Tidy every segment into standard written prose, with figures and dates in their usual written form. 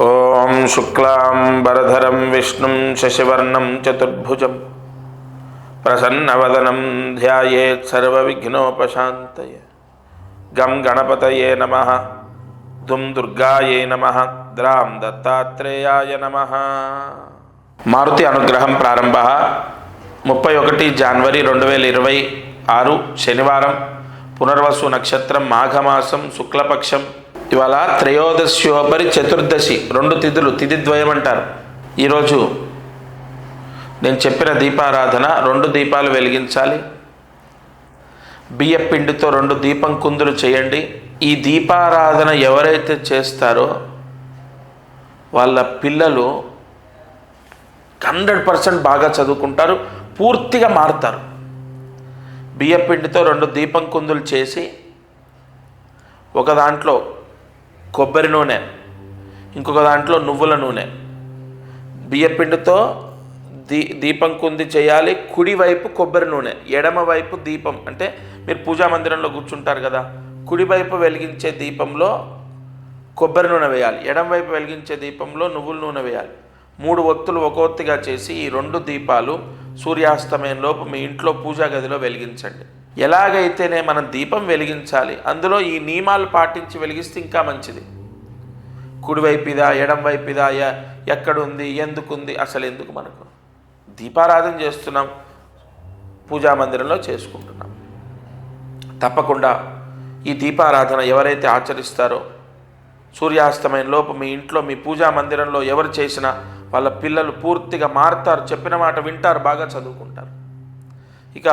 ఓం శుక్లాంబరధరం విష్ణుం శశివర్ణం చతుర్భుజం ప్రసన్నవదనం ధ్యాయేత్ సర్వవిఘ్నోపశాంతయే. గం గణపతయే నమః. దుం దుర్గాయే నమః. ద్రాం దత్తాత్రేయాయ నమః. మారుతి అనుగ్రహం ప్రారంభ 31 జనవరి 2026 శనివారం. పునర్వసు నక్షత్రం, మాఘమాసం, శుక్లపక్షం. ఇవాళ త్రయోదశ్యోపరి చతుర్దశి, 2 తిథులు, తిథిద్వయం అంటారు. ఈరోజు నేను చెప్పిన దీపారాధన 2 దీపాలు వెలిగించాలి. బియ్య పిండితో 2 దీపం కుందులు చేయండి. ఈ దీపారాధన ఎవరైతే చేస్తారో వాళ్ళ పిల్లలు 100% బాగా చదువుకుంటారు, పూర్తిగా మారుతారు. బియ్య పిండితో 2 దీపం కుందులు చేసి ఒక దాంట్లో కొబ్బరి నూనె, ఇంకొక దాంట్లో నువ్వుల నూనె, బియ్యపిండితో దీపం కుంది చేయాలి. కుడివైపు కొబ్బరి నూనె, ఎడమవైపు దీపం. అంటే మీరు పూజా మందిరంలో కూర్చుంటారు కదా, కుడివైపు వెలిగించే దీపంలో కొబ్బరి నూనె వేయాలి, ఎడమవైపు వెలిగించే దీపంలో నువ్వుల నూనె వేయాలి. 3 ఒత్తులు ఒక ఒత్తిగా చేసి ఈ 2 దీపాలు సూర్యాస్తమయంలోపు మీ ఇంట్లో పూజా గదిలో వెలిగించండి. ఎలాగైతేనే మనం దీపం వెలిగించాలి, అందులో ఈ నియమాలు పాటించి వెలిగిస్తే ఇంకా మంచిది. కుడివైపుదా ఎడంవైపుదా, ఎక్కడుంది, ఎందుకుంది, అసలు ఎందుకు? మనకు దీపారాధన చేస్తున్నాం, పూజా మందిరంలో చేసుకుంటున్నాం. తప్పకుండా ఈ దీపారాధన ఎవరైతే ఆచరిస్తారో సూర్యాస్తమయంలోపు మీ ఇంట్లో, మీ పూజా మందిరంలో ఎవరు చేసినా వాళ్ళ పిల్లలు పూర్తిగా మారుతారు, చెప్పిన మాట వింటారు, బాగా చదువుకుంటారు. ఇక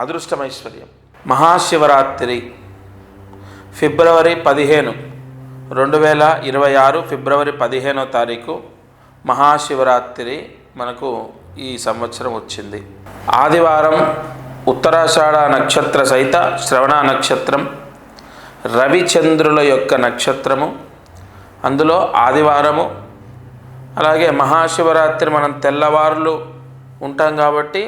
అదృష్టమైశ్వర్యం. మహాశివరాత్రి ఫిబ్రవరి 15, 2026 ఫిబ్రవరి 15వ తారీఖు మహాశివరాత్రి మనకు ఈ సంవత్సరం వచ్చింది. ఆదివారం, ఉత్తరాషాఢ నక్షత్ర సహిత శ్రవణ నక్షత్రం, రవిచంద్రుల యొక్క నక్షత్రము. అందులో ఆదివారము, అలాగే మహాశివరాత్రి మనం తెల్లవారులు ఉంటాం కాబట్టి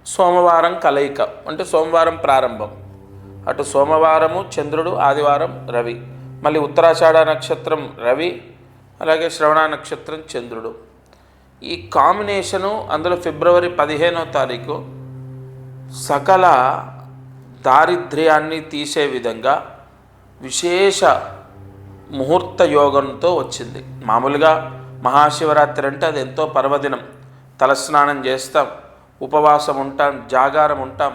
సోమవారం కలయిక, అంటే సోమవారం ప్రారంభం. అటు సోమవారము చంద్రుడు, ఆదివారం రవి, మళ్ళీ ఉత్తరాషాఢ నక్షత్రం రవి, అలాగే శ్రవణ నక్షత్రం చంద్రుడు. ఈ కాంబినేషను అందులో ఫిబ్రవరి 15వ తారీఖు సకల దారిద్ర్యాన్ని తీసే విధంగా విశేష ముహూర్త యోగంతో వచ్చింది. మామూలుగా మహాశివరాత్రి అంటే అది ఎంతో పర్వదినం. తలస్నానం చేస్తాం, ఉపవాసం ఉంటాం, జాగారం ఉంటాం,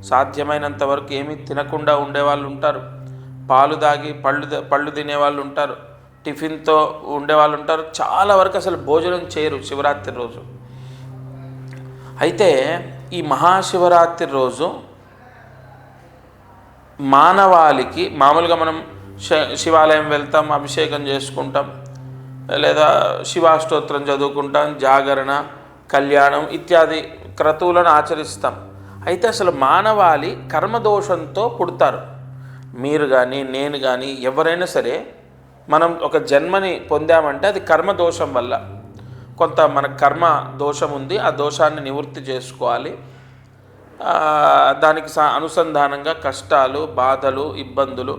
సాధ్యమైనంత వరకు ఏమీ తినకుండా ఉండేవాళ్ళు ఉంటారు, పాలు దాగి పళ్ళు తినేవాళ్ళు ఉంటారు, టిఫిన్తో ఉండేవాళ్ళు ఉంటారు, చాలా వరకు అసలు భోజనం చేయరు శివరాత్రి రోజు. అయితే ఈ మహాశివరాత్రి రోజు మానవాళికి, మామూలుగా మనం శివాలయం వెళ్తాం, అభిషేకం చేసుకుంటాం, లేదా శివాష్టోత్రం చదువుకుంటాం, జాగరణ, కళ్యాణం ఇత్యాది క్రతువులను ఆచరిస్తాం. అయితే అసలు మానవాళి కర్మదోషంతో పుడతారు. మీరు కానీ నేను కానీ ఎవరైనా సరే మనం ఒక జన్మని పొందామంటే అది కర్మదోషం వల్ల. కొంత మన కర్మ దోషం ఉంది, ఆ దోషాన్ని నివృత్తి చేసుకోవాలి. దానికి అనుసంధానంగా కష్టాలు, బాధలు, ఇబ్బందులు,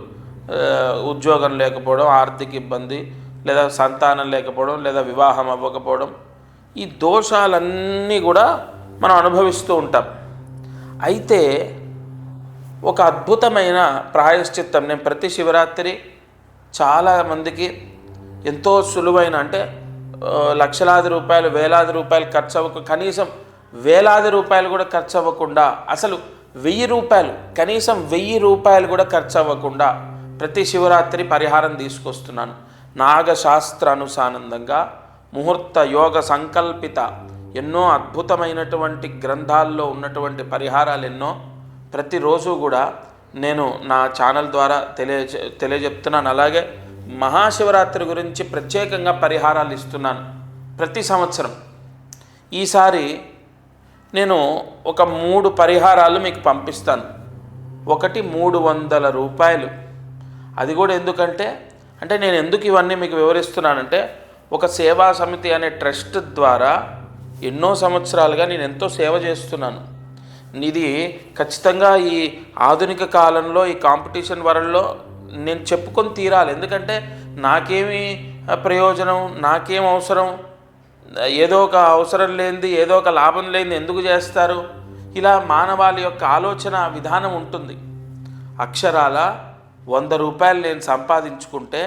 ఉద్యోగం లేకపోవడం, ఆర్థిక ఇబ్బంది, లేదా సంతానం లేకపోవడం, లేదా వివాహం అవ్వకపోవడం, ఈ దోషాలన్నీ కూడా మనం అనుభవిస్తూ ఉంటాం. అయితే ఒక అద్భుతమైన ప్రాయశ్చిత్తం, నేను ప్రతి శివరాత్రి చాలామందికి ఎంతో సులువైన, అంటే లక్షలాది రూపాయలు, వేలాది రూపాయలు ఖర్చు అవ్వక, కనీసం వేలాది రూపాయలు కూడా ఖర్చు అవ్వకుండా, అసలు 1000 రూపాయలు, కనీసం 1000 రూపాయలు కూడా ఖర్చు అవ్వకుండా ప్రతి శివరాత్రి పరిహారం తీసుకొస్తున్నాను. నాగశాస్త్రానుసానందంగా ముహూర్త యోగ సంకల్పిత ఎన్నో అద్భుతమైనటువంటి గ్రంథాల్లో ఉన్నటువంటి పరిహారాలు ఎన్నో ప్రతిరోజు కూడా నేను నా ఛానల్ ద్వారా తెలియజెప్తున్నాను. అలాగే మహాశివరాత్రి గురించి ప్రత్యేకంగా పరిహారాలు ఇస్తున్నాను ప్రతి సంవత్సరం. ఈసారి నేను ఒక 3 పరిహారాలు మీకు పంపిస్తాను. ఒకటి 300 రూపాయలు. అది కూడా ఎందుకంటే, అంటే నేను ఎందుకు ఇవన్నీ మీకు వివరిస్తున్నానంటే, ఒక సేవా సమితి అనే ట్రస్ట్ ద్వారా ఎన్నో సంవత్సరాలుగా నేను ఎంతో సేవ చేస్తున్నాను. ఇది ఖచ్చితంగా ఈ ఆధునిక కాలంలో, ఈ కాంపిటీషన్ వరల్డ్లో నేను చెప్పుకొని తీరాలి. ఎందుకంటే నాకేమీ ప్రయోజనం, నాకేం అవసరం, ఏదో ఒక అవసరం లేనిది, ఏదో ఒక లాభం లేనిది ఎందుకు చేస్తారు? ఇలా మానవాళి యొక్క ఆలోచన విధానం ఉంటుంది. అక్షరాల 100 రూపాయలు నేను సంపాదించుకుంటే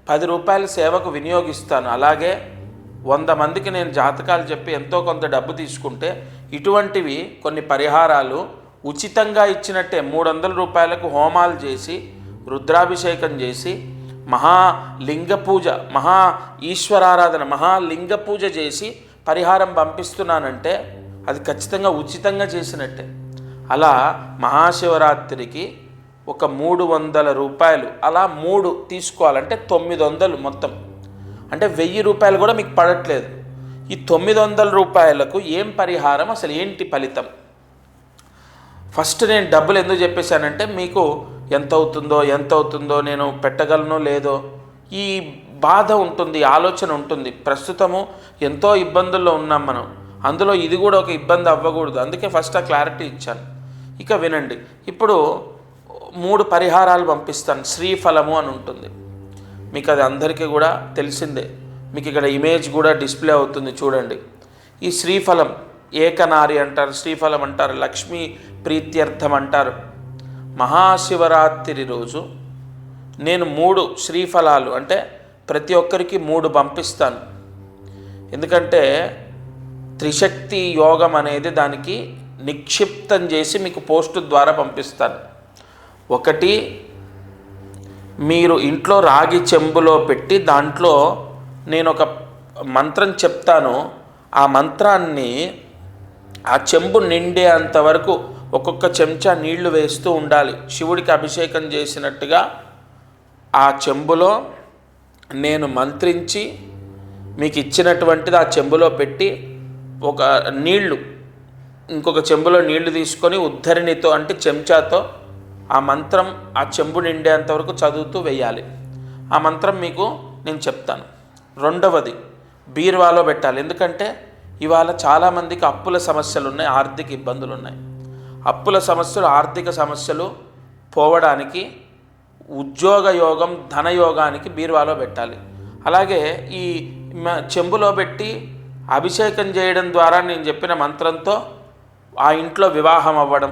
10 రూపాయల సేవకు వినియోగిస్తాను. అలాగే 100 మందికి నేను జాతకాలు చెప్పి ఎంతో కొంత డబ్బు తీసుకుంటే ఇటువంటివి కొన్ని పరిహారాలు ఉచితంగా ఇచ్చినట్టే. 300 రూపాయలకు హోమాలు చేసి, రుద్రాభిషేకం చేసి, మహాలింగ పూజ, మహా ఈశ్వరారాధన, మహాలింగ పూజ చేసి పరిహారం పంపిస్తున్నానంటే అది ఖచ్చితంగా ఉచితంగా చేసినట్టే. అలా మహాశివరాత్రికి ఒక 300 రూపాయలు అలా 3 తీసుకోవాలంటే 900 మొత్తం. అంటే 1000 రూపాయలు కూడా మీకు పడట్లేదు. ఈ 900 రూపాయలకు ఏం పరిహారం, అసలు ఏంటి ఫలితం? ఫస్ట్ నేను డబ్బులు ఎందుకు చెప్పేశానంటే మీకు ఎంత అవుతుందో నేను పెట్టగలనో లేదో ఈ బాధ ఉంటుంది, ఆలోచన ఉంటుంది. ప్రస్తుతము ఎంతో ఇబ్బందుల్లో ఉన్నాం మనం, అందులో ఇది కూడా ఒక ఇబ్బంది అవ్వకూడదు. అందుకే ఫస్ట్ ఆ క్లారిటీ ఇచ్చాను. ఇక వినండి, ఇప్పుడు 3 పరిహారాలు పంపిస్తాను. శ్రీఫలము అని ఉంటుంది, మీకు అది అందరికీ కూడా తెలిసిందే. మీకు ఇక్కడ ఇమేజ్ కూడా డిస్ప్లే అవుతుంది, చూడండి. ఈ శ్రీఫలం ఏకనారి అంటారు, శ్రీఫలం అంటారు, లక్ష్మీ ప్రీత్యర్థం అంటారు. మహాశివరాత్రి రోజు నేను 3 శ్రీఫలాలు అంటే ప్రతి ఒక్కరికి 3 పంపిస్తాను. ఎందుకంటే త్రిశక్తి యోగం అనేది దానికి నిక్షిప్తం చేసి మీకు పోస్టు ద్వారా పంపిస్తాను. ఒకటి, మీరు ఇంట్లో రాగి చెంబులో పెట్టి దాంట్లో నేను ఒక మంత్రం చెప్తాను. ఆ మంత్రాన్ని ఆ చెంబు నిండే అంతవరకు ఒక్కొక్క చెంచా నీళ్లు వేస్తూ ఉండాలి. శివుడికి అభిషేకం చేసినట్టుగా ఆ చెంబులో నేను మంత్రించి మీకు ఇచ్చినటువంటిది ఆ చెంబులో పెట్టి ఒక నీళ్లు ఇంకొక చెంబులో నీళ్లు తీసుకొని ఉద్ధరిణితో అంటే చెంచాతో ఆ మంత్రం ఆ చెంబు నిండేంతవరకు చదువుతూ వేయాలి. ఆ మంత్రం మీకు నేను చెప్తాను. రెండవది, బీరువాలో పెట్టాలి. ఎందుకంటే ఇవాళ చాలామందికి అప్పుల సమస్యలు ఉన్నాయి, ఆర్థిక ఇబ్బందులు ఉన్నాయి. అప్పుల సమస్యలు, ఆర్థిక సమస్యలు పోవడానికి ఉద్యోగ యోగం, ధనయోగానికి బీరువాలో పెట్టాలి. అలాగే ఈ చెంబులో పెట్టి అభిషేకం చేయడం ద్వారా నేను చెప్పిన మంత్రంతో ఆ ఇంట్లో వివాహం అవ్వడం,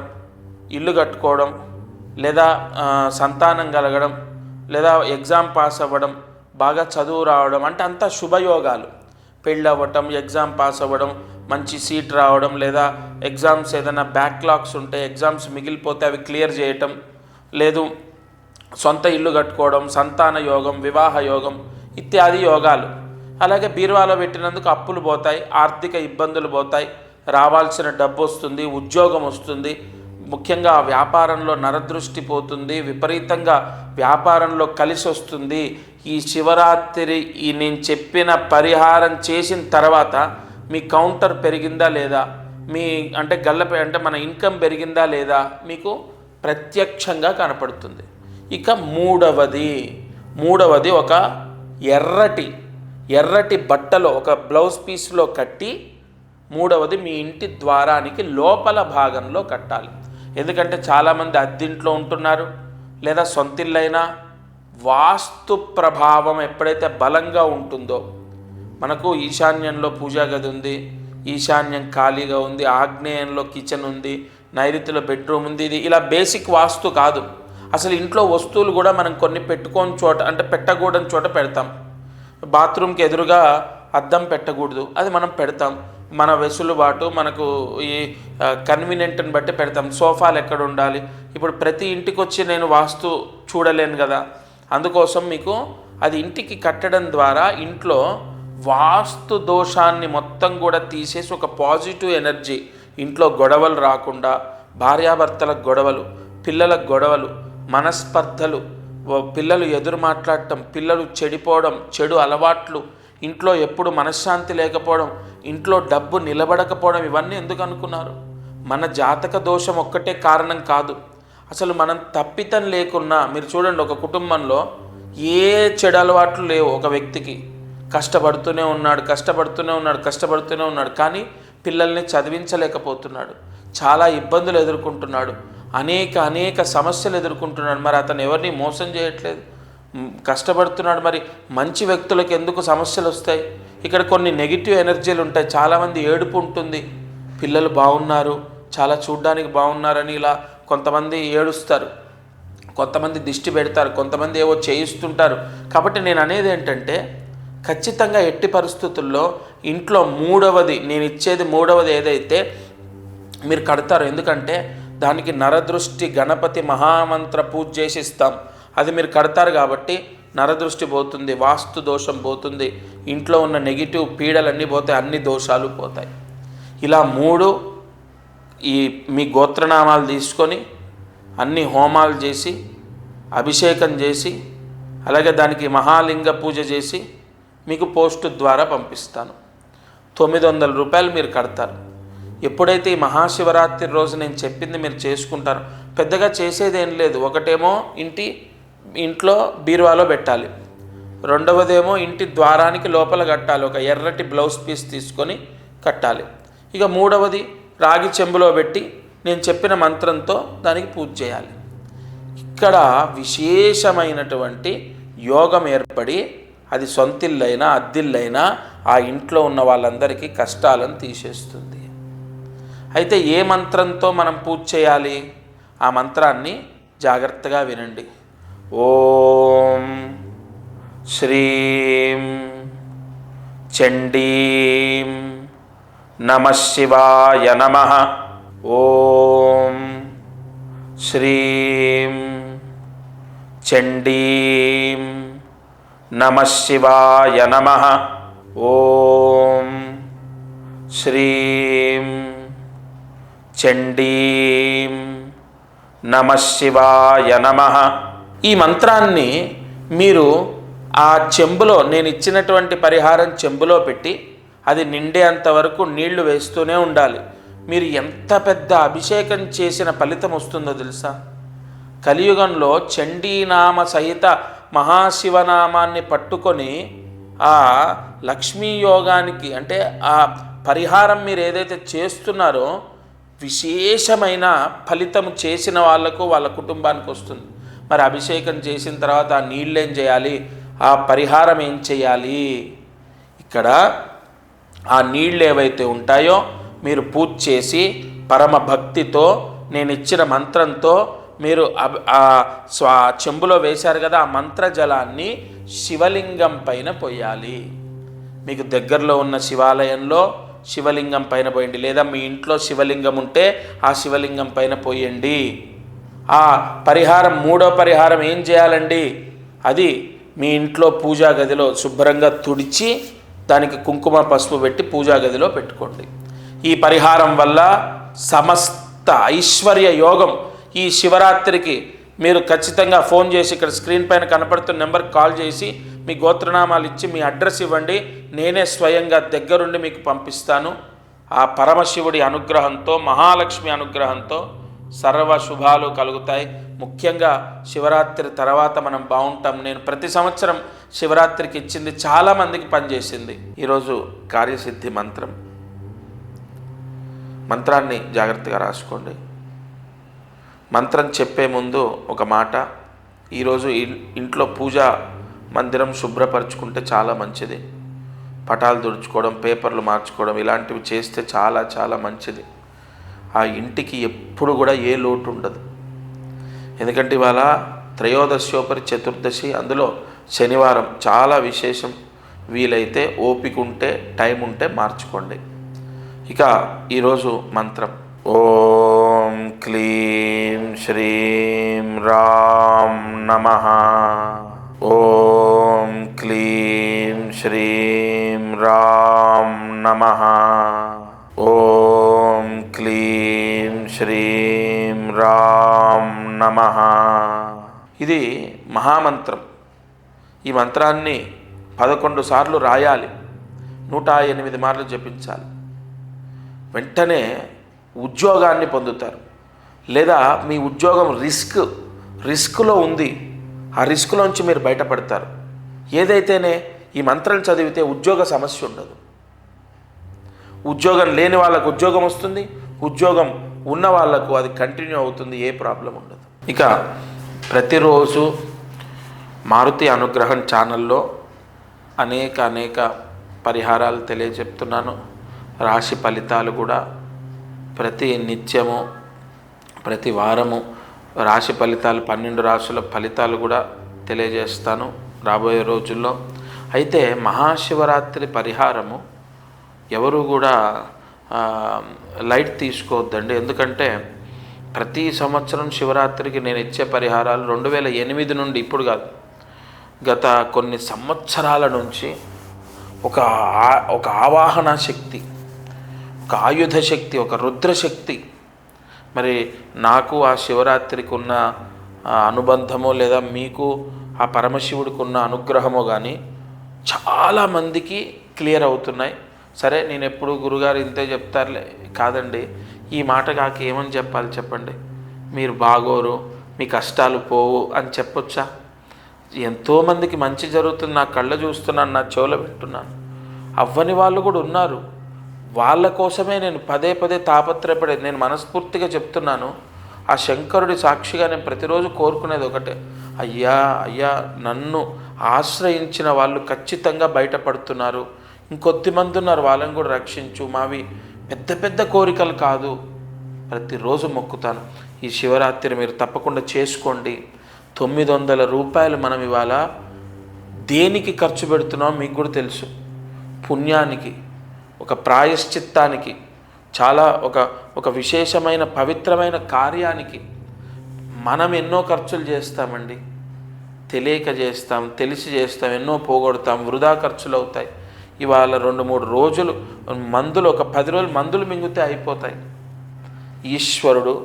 ఇల్లు కట్టుకోవడం, లేదా సంతానం కలగడం, లేదా ఎగ్జామ్ పాస్ అవ్వడం, బాగా చదువు రావడం, అంటే అంతా శుభయోగాలు. పెళ్ళి అవ్వటం, ఎగ్జామ్ పాస్ అవ్వడం, మంచి సీట్ రావడం, లేదా ఎగ్జామ్స్ ఏదైనా బ్యాక్లాగ్స్ ఉంటే ఎగ్జామ్స్ మిగిలిపోతే అవి క్లియర్ చేయటం, లేదు సొంత ఇల్లు కట్టుకోవడం, సంతాన యోగం, వివాహ యోగం ఇత్యాది యోగాలు. అలాగే బీరువాలో పెట్టినందుకు అప్పులు పోతాయి, ఆర్థిక ఇబ్బందులు పోతాయి, రావాల్సిన డబ్బు వస్తుంది, ఉద్యోగం వస్తుంది. ముఖ్యంగా వ్యాపారంలో నరదృష్టి పోతుంది, విపరీతంగా వ్యాపారంలో కలిసి వస్తుంది. ఈ శివరాత్రి ఈ నేను చెప్పిన పరిహారం చేసిన తర్వాత మీ కౌంటర్ పెరిగిందా లేదా, మీ అంటే అంటే మన ఇన్కమ్ పెరిగిందా లేదా మీకు ప్రత్యక్షంగా కనపడుతుంది. ఇక మూడవది ఒక ఎర్రటి బట్టలో ఒక బ్లౌజ్ పీస్లో కట్టి, మూడవది మీ ఇంటి ద్వారానికి లోపల భాగంలో కట్టాలి. ఎందుకంటే చాలామంది అద్దింట్లో ఉంటున్నారు, లేదా సొంతిల్లైనా వాస్తు ప్రభావం ఎప్పుడైతే బలంగా ఉంటుందో, మనకు ఈశాన్యంలో పూజా గది ఉంది, ఈశాన్యం ఖాళీగా ఉంది, ఆగ్నేయంలో కిచెన్ ఉంది, నైరుతిలో బెడ్రూమ్ ఉంది. ఇది ఇలా బేసిక్ వాస్తు కాదు. అసలు ఇంట్లో వస్తువులు కూడా మనం కొన్ని పెట్టుకోని చోట అంటే పెట్టకూడని చోట పెడతాం. బాత్రూమ్కి ఎదురుగా అద్దం పెట్టకూడదు, అది మనం పెడతాం. మన వెసులుబాటు, మనకు ఈ కన్వీనియంట్ని బట్టి పెడతాం. సోఫాలు ఎక్కడ ఉండాలి, ఇప్పుడు ప్రతి ఇంటికి వచ్చి నేను వాస్తు చూడలేను కదా. అందుకోసం మీకు అది ఇంటికి కట్టడం ద్వారా ఇంట్లో వాస్తు దోషాన్ని మొత్తం కూడా తీసేసి ఒక పాజిటివ్ ఎనర్జీ, ఇంట్లో గొడవలు రాకుండా, భార్యాభర్తలకు గొడవలు, పిల్లలకు గొడవలు, మనస్పర్ధలు, పిల్లలు ఎదురు మాట్లాడటం, పిల్లలు చెడిపోవడం, చెడు అలవాట్లు, ఇంట్లో ఎప్పుడు మనశ్శాంతి లేకపోవడం, ఇంట్లో డబ్బు నిలబడకపోవడం, ఇవన్నీ ఎందుకు అనుకున్నారు? మన జాతక దోషం ఒక్కటే కారణం కాదు. అసలు మనం తప్పితం లేకున్నా, మీరు చూడండి, ఒక కుటుంబంలో ఏ చెడు అలవాట్లు లేవు, ఒక వ్యక్తికి కష్టపడుతూనే ఉన్నాడు, కానీ పిల్లల్ని చదివించలేకపోతున్నాడు, చాలా ఇబ్బందులు ఎదుర్కొంటున్నాడు, అనేక సమస్యలు ఎదుర్కొంటున్నాడు. మరి అతను ఎవరిని మోసం చేయట్లేదు, కష్టపడుతున్నాడు, మరి మంచి వ్యక్తులకు ఎందుకు సమస్యలు వస్తాయి? ఇక్కడ కొన్ని నెగిటివ్ ఎనర్జీలు ఉంటాయి. చాలామంది ఏడుపు ఉంటుంది, పిల్లలు బాగున్నారు, చాలా చూడ్డానికి బాగున్నారని ఇలా కొంతమంది ఏడుస్తారు, కొంతమంది దిష్టి పెడతారు, కొంతమంది ఏవో చేయిస్తుంటారు. కాబట్టి నేను అనేది ఏంటంటే, ఖచ్చితంగా ఎట్టి పరిస్థితుల్లో ఇంట్లో నేను ఇచ్చేది మూడవది ఏదైతే మీరు కడతారు, ఎందుకంటే దానికి నరదృష్టి గణపతి మహామంత్ర పూజ చేసి ఇస్తాం. అది మీరు కడతారు కాబట్టి నరదృష్టి పోతుంది, వాస్తు దోషం పోతుంది, ఇంట్లో ఉన్న నెగిటివ్ పీడలన్నీ పోతాయి, అన్ని దోషాలు పోతాయి. ఇలా 3 మీ గోత్రనామాలు తీసుకొని అన్ని హోమాలు చేసి అభిషేకం చేసి అలాగే దానికి మహాలింగ పూజ చేసి మీకు పోస్టు ద్వారా పంపిస్తాను. 900 రూపాయలు మీరు కడతారు. ఎప్పుడైతే ఈ మహాశివరాత్రి రోజు నేను చెప్పింది మీరు చేసుకుంటారో, పెద్దగా చేసేది ఏం లేదు. ఒకటేమో ఇంట్లో బీరువాలో పెట్టాలి, రెండవదేమో ఇంటి ద్వారానికి లోపల కట్టాలి, ఒక ఎర్రటి బ్లౌజ్ పీస్ తీసుకొని కట్టాలి. ఇక మూడవది రాగి చెంబులో పెట్టి నేను చెప్పిన మంత్రంతో దానికి పూజ చేయాలి. ఇక్కడ విశేషమైనటువంటి యోగం ఏర్పడి అది సొంతిల్లైనా అద్దిల్లైనా ఆ ఇంట్లో ఉన్న వాళ్ళందరికీ కష్టాలను తీసేస్తుంది. అయితే ఏ మంత్రంతో మనం పూజ చేయాలి? ఆ మంత్రాన్ని జాగ్రత్తగా వినండి. ఓం శ్రీం చండీం నమః శివాయ నమః. ఓం శ్రీం చండీం నమః శివాయ నమః. ఓం శ్రీం చండీం నమః శివాయ నమః. ఈ మంత్రాన్ని మీరు ఆ చెంబులో, నేను ఇచ్చినటువంటి పరిహారం చెంబులో పెట్టి అది నిండేంత వరకు నీళ్లు వేస్తూనే ఉండాలి. మీరు ఎంత పెద్ద అభిషేకం చేసిన ఫలితం వస్తుందో తెలుసా? కలియుగంలో చండీనామ సహిత మహాశివనామాన్ని పట్టుకొని ఆ లక్ష్మీ యోగానికి, అంటే ఆ పరిహారం మీరు ఏదైతే చేస్తున్నారో విశేషమైన ఫలితం చేసిన వాళ్లకు, వాళ్ళ కుటుంబానికి వస్తుంది. మరి అభిషేకం చేసిన తర్వాత ఆ నీళ్ళు ఏం చేయాలి? ఆ పరిహారం ఏం చేయాలి? ఇక్కడ ఆ నీళ్ళు ఏవైతే ఉంటాయో మీరు పూజ చేసి పరమ భక్తితో నేను ఇచ్చిన మంత్రంతో మీరు చెంబులో వేశారు కదా, ఆ మంత్ర జలాన్ని శివలింగం పైన పోయాలి. మీకు దగ్గరలో ఉన్న శివాలయంలో శివలింగం పైన పోయండి, లేదా మీ ఇంట్లో శివలింగం ఉంటే ఆ శివలింగం పైన పోయండి. ఆ పరిహారం, మూడో పరిహారం ఏం చేయాలండి? అది మీ ఇంట్లో పూజా గదిలో శుభ్రంగా తుడిచి దానికి కుంకుమ పసుపు పెట్టి పూజా గదిలో పెట్టుకోండి. ఈ పరిహారం వల్ల సమస్త ఐశ్వర్య యోగం ఈ శివరాత్రికి మీరు ఖచ్చితంగా ఫోన్ చేసి, ఇక్కడ స్క్రీన్ పైన కనపడుతున్న నెంబర్కి కాల్ చేసి మీ గోత్రనామాలు ఇచ్చి మీ అడ్రస్ ఇవ్వండి. నేనే స్వయంగా దగ్గరుండి మీకు పంపిస్తాను. ఆ పరమశివుడి అనుగ్రహంతో, మహాలక్ష్మి అనుగ్రహంతో సర్వ శుభాలు కలుగుతాయి. ముఖ్యంగా శివరాత్రి తర్వాత మనం బాగుంటాం. నేను ప్రతి సంవత్సరం శివరాత్రికి ఇచ్చింది చాలామందికి పనిచేసింది. ఈరోజు కార్యసిద్ధి మంత్రాన్ని జాగ్రత్తగా రాసుకోండి. మంత్రం చెప్పే ముందు ఒక మాట, ఈరోజు ఇంట్లో పూజా మందిరం శుభ్రపరచుకుంటే చాలా మంచిది. పటాలు తుడుచుకోవడం, పేపర్లు మార్చుకోవడం ఇలాంటివి చేస్తే చాలా చాలా మంచిది. ఆ ఇంటికి ఎప్పుడు కూడా ఏ లోటు ఉండదు. ఎందుకంటే ఇవాళ త్రయోదశోపరి చతుర్దశి, అందులో శనివారం చాలా విశేషం. వీలైతే ఓపిక ఉంటే, టైం ఉంటే మార్చుకోండి. ఇక ఈరోజు మంత్రం ఓం క్లీం శ్రీం రాం నమః. ఓం క్లీం శ్రీం రాం నమః. ఓం క్లీం శ్రీం రాం నమః. ఇది మహామంత్రం. ఈ మంత్రాన్ని 11 సార్లు రాయాలి, 108 మార్లు జపించాలి. వెంటనే ఉద్యోగాన్ని పొందుతారు. లేదా మీ ఉద్యోగం రిస్క్లో ఉంది, ఆ రిస్క్లోంచి మీరు బయటపడతారు. ఏదైతేనే ఈ మంత్రం చదివితే ఉద్యోగ సమస్య ఉండదు. ఉద్యోగం లేని వాళ్ళకు ఉద్యోగం వస్తుంది, ఉద్యోగం ఉన్న వాళ్ళకు అది కంటిన్యూ అవుతుంది, ఏ ప్రాబ్లం ఉండదు. ఇక ప్రతిరోజు మారుతి అనుగ్రహం ఛానల్లో అనేక పరిహారాలు తెలియజెప్తున్నాను. రాశి ఫలితాలు కూడా ప్రతి నిత్యము ప్రతి వారము రాశి ఫలితాలు 12 రాశుల ఫలితాలు కూడా తెలియజేస్తాను రాబోయే రోజుల్లో. అయితే మహాశివరాత్రి పరిహారము ఎవరు కూడా లైట్ తీసుకోవద్దండి. ఎందుకంటే ప్రతి సంవత్సరం శివరాత్రికి నేను ఇచ్చే పరిహారాలు 2008 నుండి, ఇప్పుడు కాదు, గత కొన్ని సంవత్సరాల నుంచి ఒక ఆవాహన శక్తి, ఒక ఆయుధ శక్తి, ఒక రుద్రశక్తి. మరి నాకు ఆ శివరాత్రికి ఉన్న అనుబంధమో లేదా మీకు ఆ పరమశివుడికి ఉన్న అనుగ్రహమో కానీ చాలామందికి క్లియర్ అవుతున్నాయి. సరే, నేను ఎప్పుడు గురుగారు ఇంతే చెప్తారులే కాదండి, ఈ మాట కాక ఏమని చెప్పాలి చెప్పండి? మీరు బాగోరు, మీ కష్టాలు పోవు అని చెప్పొచ్చా? ఎంతోమందికి మంచి జరుగుతుంది, నా కళ్ళ చూస్తున్నాను, నా చెవుల వింటున్నాను. అవ్వని వాళ్ళు కూడా ఉన్నారు. వాళ్ళ కోసమే నేను పదే తాపత్రయపడేది. నేను మనస్ఫూర్తిగా చెప్తున్నాను. ఆ శంకరుడి సాక్షిగా నేను ప్రతిరోజు కోరుకునేది ఒకటే, అయ్యా నన్ను ఆశ్రయించిన వాళ్ళు ఖచ్చితంగా బయటపడుతున్నారు, ఇంకొద్దిమంది ఉన్నారు, వాళ్ళని కూడా రక్షించు. మావి పెద్ద కోరికలు కాదు, ప్రతిరోజు మొక్కుతాను. ఈ శివరాత్రి మీరు తప్పకుండా చేసుకోండి. 900 రూపాయలు మనం ఇవాళ దేనికి ఖర్చు పెడుతున్నామో మీకు కూడా తెలుసు. పుణ్యానికి, ఒక ప్రాయశ్చిత్తానికి, చాలా ఒక విశేషమైన పవిత్రమైన కార్యానికి. మనం ఎన్నో ఖర్చులు చేస్తామండి, తెలియక చేస్తాం, తెలిసి చేస్తాం, ఎన్నో పోగొడతాం, వృధా ఖర్చులు అవుతాయి. ఇవాళ 2-3 రోజులు మందులు, ఒక 10 రోజులు మందులు మింగితే అయిపోతాయి. ఈశ్వరుడు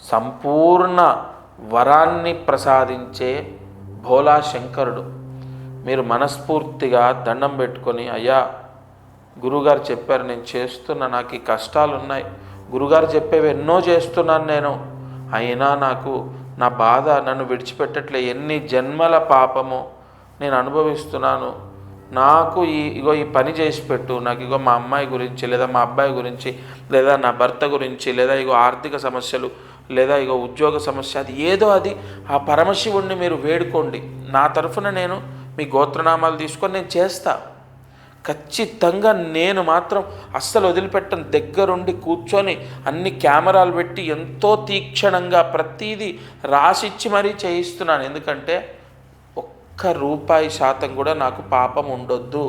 సంపూర్ణ వరాన్ని ప్రసాదించే భోలా శంకరుడు. మీరు మనస్ఫూర్తిగా దండం పెట్టుకొని, అయ్యా గురుగారు చెప్పారు, నేను చేస్తున్నా, నాకు ఈ కష్టాలు ఉన్నాయి, గురుగారు చెప్పేవి ఎన్నో చేస్తున్నాను నేను, అయినా నాకు నా బాధ నన్ను విడిచిపెట్టట్లే, ఎన్ని జన్మల పాపము నేను అనుభవిస్తున్నాను, నాకు ఈ పని చేసి పెట్టు, నాకు ఇగో మా అమ్మాయి గురించి, లేదా మా అబ్బాయి గురించి, లేదా నా భర్త గురించి, లేదా ఇగో ఆర్థిక సమస్యలు, లేదా ఇగో ఉద్యోగ సమస్య, అది ఏదో అది ఆ పరమశివుణ్ణి మీరు వేడుకోండి. నా తరఫున నేను మీ గోత్రనామాలు తీసుకొని నేను చేస్తా. ఖచ్చితంగా నేను మాత్రం అస్సలు వదిలిపెట్టను. దగ్గరుండి కూర్చొని అన్ని కెమెరాలు పెట్టి ఎంతో తీక్షణంగా ప్రతీదీ రాసిచ్చి మరీ చేయిస్తున్నాను. ఎందుకంటే ₹1 కూడా నాకు పాపం ఉండొద్దు,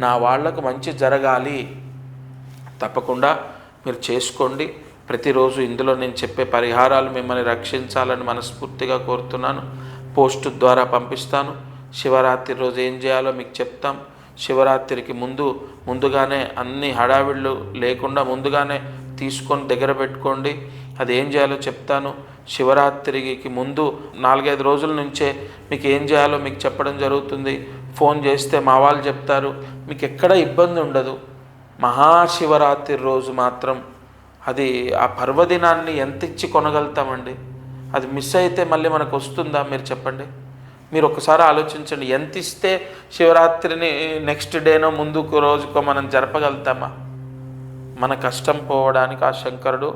నా వాళ్లకు మంచి జరగాలి. తప్పకుండా మీరు చేసుకోండి. ప్రతిరోజు ఇందులో నేను చెప్పే పరిహారాలు మిమ్మల్ని రక్షించాలని మనస్ఫూర్తిగా కోరుతున్నాను. పోస్టు ద్వారా పంపిస్తాను. శివరాత్రి రోజు ఏం చేయాలో మీకు చెప్తాం. శివరాత్రికి ముందుగానే అన్ని హడావిళ్ళు లేకుండా ముందుగానే తీసుకొని దగ్గర పెట్టుకోండి. అది ఏం చేయాలో చెప్తాను. శివరాత్రికి ముందు 4-5 రోజుల నుంచే మీకు ఏం చేయాలో మీకు చెప్పడం జరుగుతుంది. ఫోన్ చేస్తే మా వాళ్ళు చెప్తారు, మీకు ఎక్కడ ఇబ్బంది ఉండదు. మహాశివరాత్రి రోజు మాత్రం అది ఆ పర్వదినాన్ని ఎంత ఇచ్చి కొనగలుగుతామండి? అది మిస్ అయితే మళ్ళీ మనకు వస్తుందా? మీరు చెప్పండి. మీరు ఒకసారి ఆలోచించండి. ఎంత ఇస్తే శివరాత్రిని నెక్స్ట్ డేనో ముందుకు రోజుకో మనం జరపగలుగుతామా? మన కష్టం పోవడానికి ఆ శంకరుడు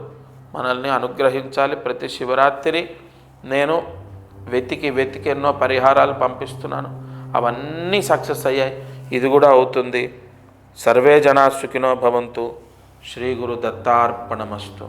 మనల్ని అనుగ్రహించాలి. ప్రతి శివరాత్రి నేను వెతికి ఎన్నో పరిహారాలు పంపిస్తున్నాను. అవన్నీ సక్సెస్ అయ్యాయి. ఇది కూడా అవుతుంది. సర్వే జనా సుఖినో భవంతు. శ్రీ గురు దత్తార్పణమస్తు.